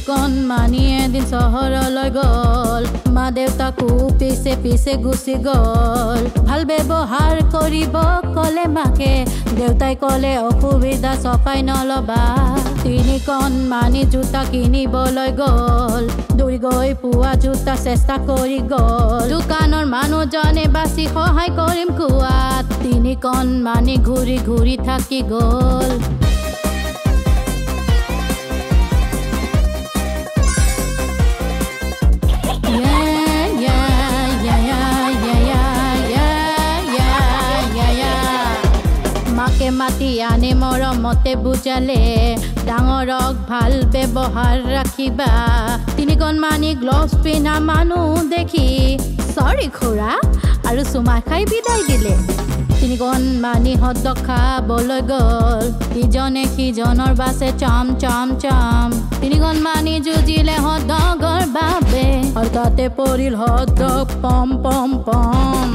তিনিকণ মানি এদিন চহৰলৈ গ'ল মা দেউতাকো পিছে পিছে গুচি গ'ল ভাল ব্যৱহাৰ কৰিব ক'লে মাকে দেউতাই ক'লে অসুবিধা চপাই নল'বা তিনিকণ মানি জোতা কিনিবলৈ গ'ল দৌৰি গৈ পোৱা জোতা চেষ্টা কৰি গ'ল দোকানৰ মানুহজনে বাছি সহায় কৰিম কোৱাত তিনিকণ মানি ঘূৰি ঘূৰি থাকি গ'ল মাকে মাতি আনি মৰমতে বুজালে ডাঙৰক ভাল ব্যৱহাৰ ৰাখিবা তিনিকণ মানি গ্লভছ পিন্ধা মানুহ দেখি চৰি খুৰা আৰু চুমা খাই বিদায় দিলে তিনিকণ মানি হদ্দক খাবলৈ গ'ল ইজনে সিজনৰ বাছে চাম চাম চাম তিনিকণ মানি যুঁজিলে হদ্দকৰ বাবে হঠাতে পৰিল হদ্দক পম পম পম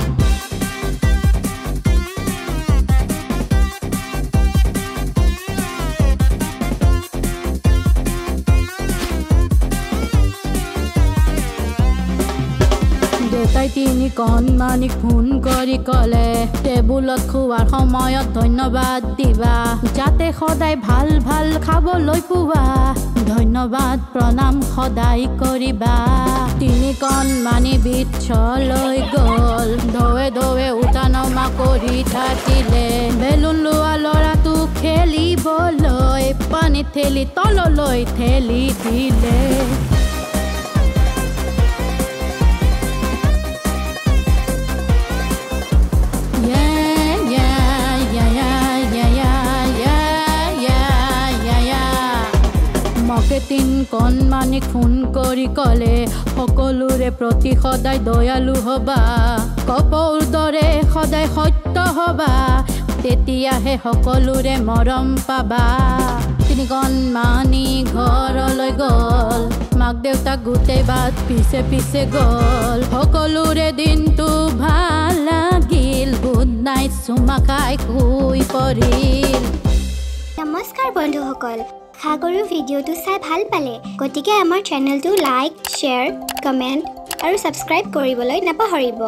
দেউতাই তিনিকণ মানিক ফোন কৰি ক'লে টেবুলত খোৱাৰ সময়ত ধন্যবাদ দিবা যাতে সদায় ভাল ভাল খাবলৈ পোৱা ধন্যবাদ প্ৰণাম সদায় কৰিবা তিনিকণ মানি বিচলৈ গ'ল ঢৌৱে ঢৌৱে উঠা নমা কৰি থাকিলে বেলুন লোৱা ল'ৰাটো খেলিবলৈ পানীত ঠেলি তললৈ ঠেলি দিলে তিনিকণ মানিক ফোন কৰি ক'লে সকলোৰে প্ৰতি সদায় দয়ালু হ'বা কপৌৰ দৰে সদায় সত্য হ'বা তেতিয়াহে সকলোৰে মৰম পাবা তিনিকণ মানি ঘৰলৈ গ'ল মাক দেউতাক গোটেই বাট পিছে পিছে গ'ল সকলোৰে দিনটো ভাল লাগিল গুড নাইট চুমা খাই শুই পৰিল নমস্কাৰ বন্ধুসকল আশা কৰোঁ ভিডিঅ'টো চাই ভাল পালে গতিকে আমাৰ চেনেলটো লাইক শ্বেয়াৰ কমেণ্ট আৰু ছাবস্ক্ৰাইব কৰিবলৈ নাপাহৰিব